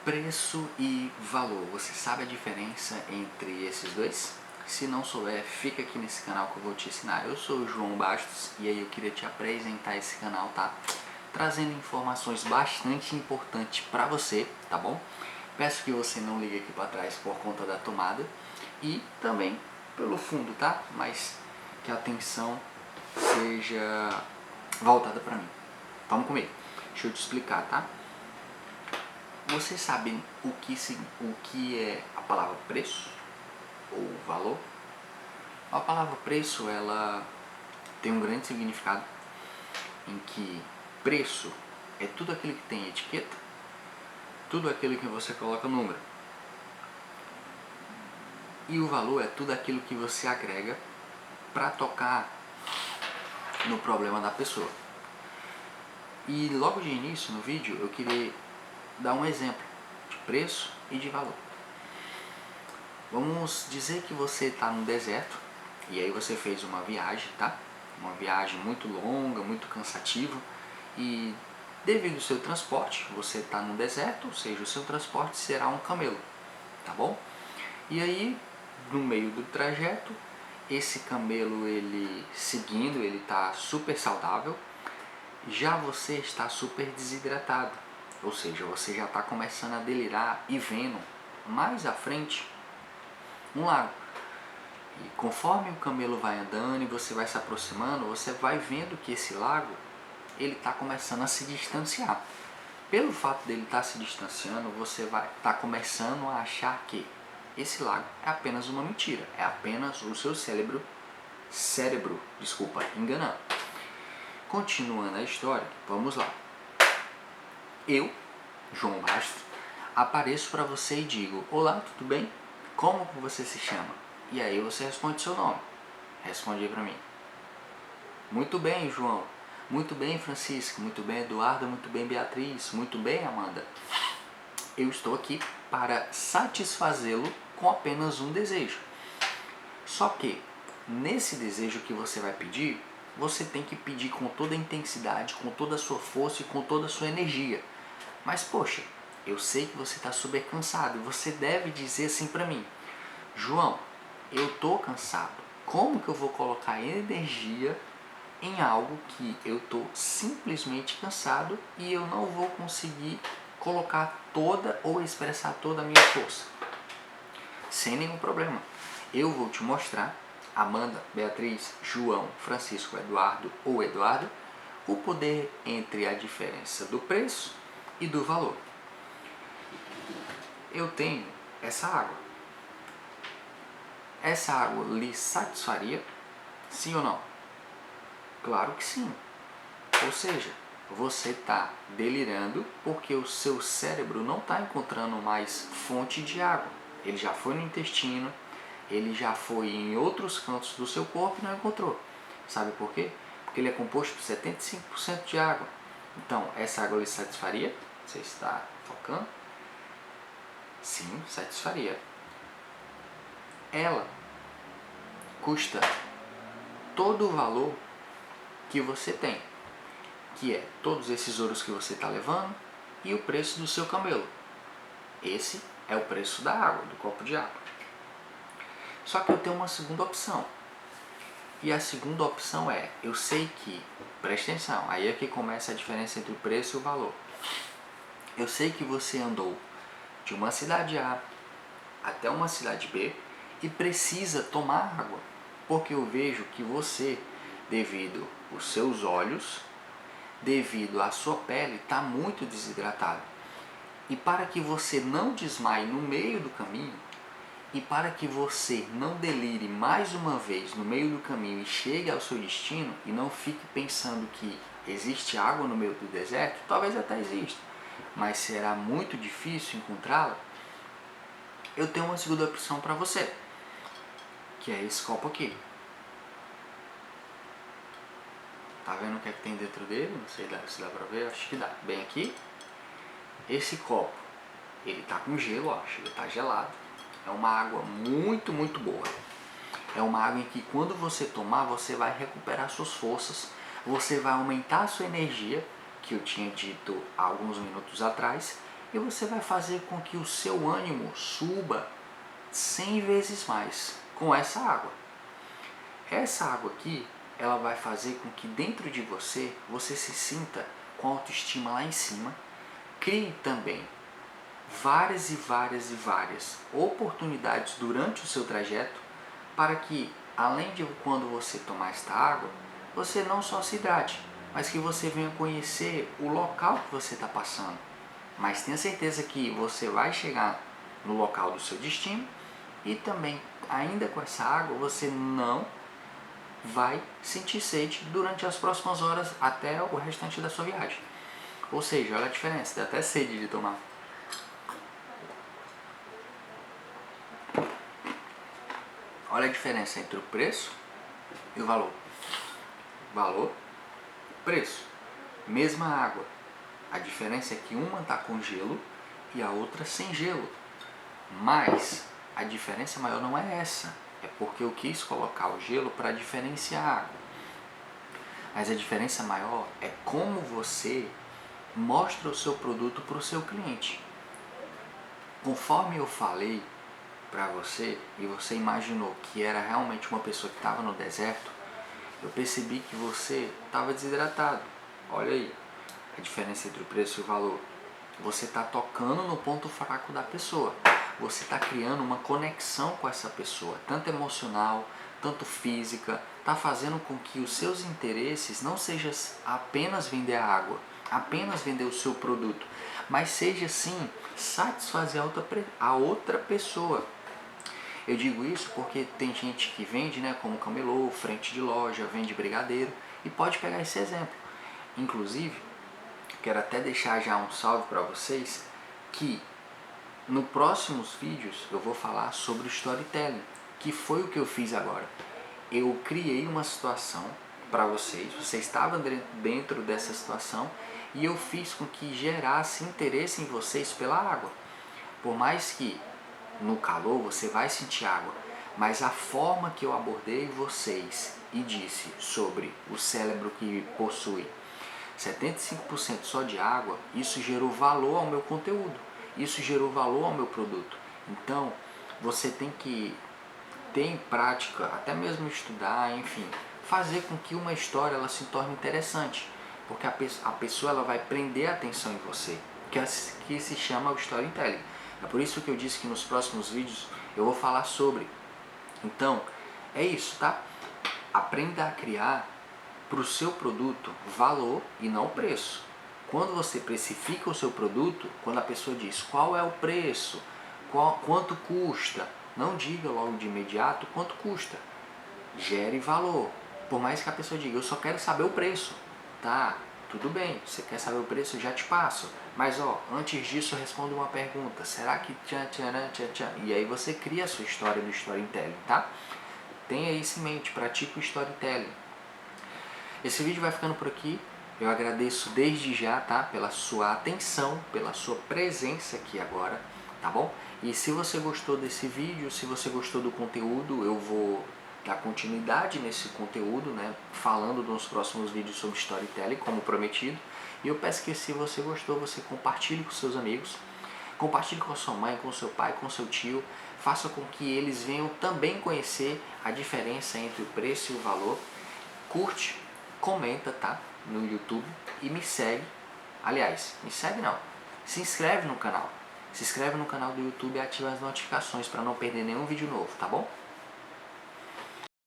Preço e valor. Você sabe a diferença entre esses dois? Se não souber, fica aqui nesse canal que eu vou te ensinar. Eu sou o João Bastos e aí eu queria te apresentar esse canal, tá? Trazendo informações bastante importantes para você, tá bom? Peço que você não ligue aqui para trás por conta da tomada e também pelo fundo, tá? Mas que a atenção seja voltada para mim. Vamos comigo. Deixa eu te explicar, tá? Vocês sabem o que é a palavra preço ou valor? A palavra preço ela tem um grande significado em que preço é tudo aquilo que tem etiqueta, tudo aquilo que você coloca número. E o valor é tudo aquilo que você agrega para tocar no problema da pessoa. E logo de início no vídeo eu queria dar um exemplo de preço e de valor. Vamos dizer que você está no deserto e aí você fez uma viagem, tá? Uma viagem muito longa, muito cansativa e devido ao seu transporte, você está no deserto, ou seja, o seu transporte será um camelo, tá bom? E aí, no meio do trajeto, esse camelo ele seguindo, ele está super saudável, já você está super desidratado, ou seja, você já está começando a delirar e vendo mais à frente um lago. E conforme o camelo vai andando e você vai se aproximando, você vai vendo que esse lago ele está começando a se distanciar. Pelo fato dele estar se distanciando, você vai estar começando a achar que esse lago é apenas uma mentira, é apenas o seu cérebro enganando. Continuando a história, vamos lá. Eu, João Bastos, apareço para você e digo: olá, tudo bem? Como você se chama? E aí você responde seu nome. Responde aí para mim. Muito bem, João. Muito bem, Francisco. Muito bem, Eduardo. Muito bem, Beatriz. Muito bem, Amanda. Eu estou aqui para satisfazê-lo com apenas um desejo. Só que, nesse desejo que você vai pedir, você tem que pedir com toda a intensidade, com toda a sua força e com toda a sua energia. Mas, poxa, eu sei que você está super cansado e você deve dizer assim para mim: João, eu estou cansado. Como que eu vou colocar energia em algo que eu estou simplesmente cansado e eu não vou conseguir colocar toda ou expressar toda a minha força? Sem nenhum problema. Eu vou te mostrar, Amanda, Beatriz, João, Francisco, Eduardo ou Eduardo, o poder entre a diferença do preço e do valor. Eu tenho essa água. Essa água lhe satisfaria? Sim ou não? Claro que sim. Ou seja, você está delirando porque o seu cérebro não está encontrando mais fonte de água. Ele já foi no intestino, ele já foi em outros cantos do seu corpo e não encontrou. Sabe por quê? Porque ele é composto por 75% de água. Então, essa água lhe satisfaria? Você está focando? Sim, satisfaria. Ela custa todo o valor que você tem, que é todos esses ouros que você está levando e o preço do seu camelo. Esse é o preço da água, do copo de água. Só que eu tenho uma segunda opção. E a segunda opção é, eu sei que, presta atenção, aí é que começa a diferença entre o preço e o valor. Eu sei que você andou de uma cidade A até uma cidade B e precisa tomar água, porque eu vejo que você, devido aos seus olhos, devido à sua pele, está muito desidratado. E para que você não desmaie no meio do caminho, e para que você não delire mais uma vez no meio do caminho e chegue ao seu destino e não fique pensando que existe água no meio do deserto, talvez até exista, mas será muito difícil encontrá-la, eu tenho uma segunda opção para você, que é esse copo aqui. Tá vendo o que é que tem dentro dele? Não sei se dá pra ver, acho que dá. Bem aqui, esse copo, ele tá com gelo, ó, ele tá gelado. É uma água muito, muito boa. É uma água em que quando você tomar, você vai recuperar suas forças, você vai aumentar a sua energia, que eu tinha dito há alguns minutos atrás, e você vai fazer com que o seu ânimo suba 100 vezes mais com essa água. Essa água aqui, ela vai fazer com que dentro de você, você se sinta com a autoestima lá em cima, crie também várias e várias e várias oportunidades durante o seu trajeto para que, além de quando você tomar esta água, você não só se hidrate, mas que você venha conhecer o local que você está passando. Mas tenha certeza que você vai chegar no local do seu destino e também, ainda com essa água, você não vai sentir sede durante as próximas horas até o restante da sua viagem. Ou seja, olha a diferença, dá até sede de tomar. Olha a diferença entre o preço e o valor. Valor, preço. Mesma água. A diferença é que uma está com gelo e a outra sem gelo. Mas a diferença maior não é essa. É porque eu quis colocar o gelo para diferenciar a água. Mas a diferença maior é como você mostra o seu produto para o seu cliente. Conforme eu falei para você e você imaginou que era realmente uma pessoa que estava no deserto, eu percebi que você estava desidratado. Olha aí a diferença entre o preço e o valor. Você está tocando no ponto fraco da pessoa. Você está criando uma conexão com essa pessoa, tanto emocional, tanto física. Está fazendo com que os seus interesses não sejam apenas vender a água, apenas vender o seu produto, mas seja sim satisfazer a outra pessoa. Eu digo isso porque tem gente que vende, né, como camelô, frente de loja, vende brigadeiro, e pode pegar esse exemplo. Inclusive, quero até deixar já um salve para vocês que no próximos vídeos eu vou falar sobre o storytelling, que foi o que eu fiz agora. Eu criei uma situação para vocês estavam dentro dessa situação e eu fiz com que gerasse interesse em vocês pela água. Por mais que no calor você vai sentir água, mas a forma que eu abordei vocês e disse sobre o cérebro que possui 75% só de água, isso gerou valor ao meu conteúdo, isso gerou valor ao meu produto. Então, você tem que ter em prática, até mesmo estudar, enfim, fazer com que uma história ela se torne interessante, porque a pessoa ela vai prender a atenção em você, que se chama o storytelling. É por isso que eu disse que nos próximos vídeos eu vou falar sobre. Então, é isso, tá? Aprenda a criar para o seu produto valor e não preço. Quando você precifica o seu produto, quando a pessoa diz qual é o preço, quanto custa, não diga logo de imediato quanto custa. Gere valor. Por mais que a pessoa diga, eu só quero saber o preço. Tá, tudo bem, você quer saber o preço, eu já te passo. Mas antes disso responda uma pergunta. Será que tchan, tchan, tchan, tchan? E aí você cria a sua história do storytelling, tá? Tenha isso em mente, pratique o storytelling. Esse vídeo vai ficando por aqui. Eu agradeço desde já, tá? Pela sua atenção, pela sua presença aqui agora, tá bom? E se você gostou desse vídeo, se você gostou do conteúdo, eu vou dar continuidade nesse conteúdo, né? Falando nos próximos vídeos sobre storytelling, como prometido. E eu peço que se você gostou, você compartilhe com seus amigos, compartilhe com a sua mãe, com seu pai, com seu tio. Faça com que eles venham também conhecer a diferença entre o preço e o valor. Curte, comenta, tá? No YouTube e me segue. Aliás, me segue não. Se inscreve no canal. Se inscreve no canal do YouTube e ativa as notificações para não perder nenhum vídeo novo, tá bom?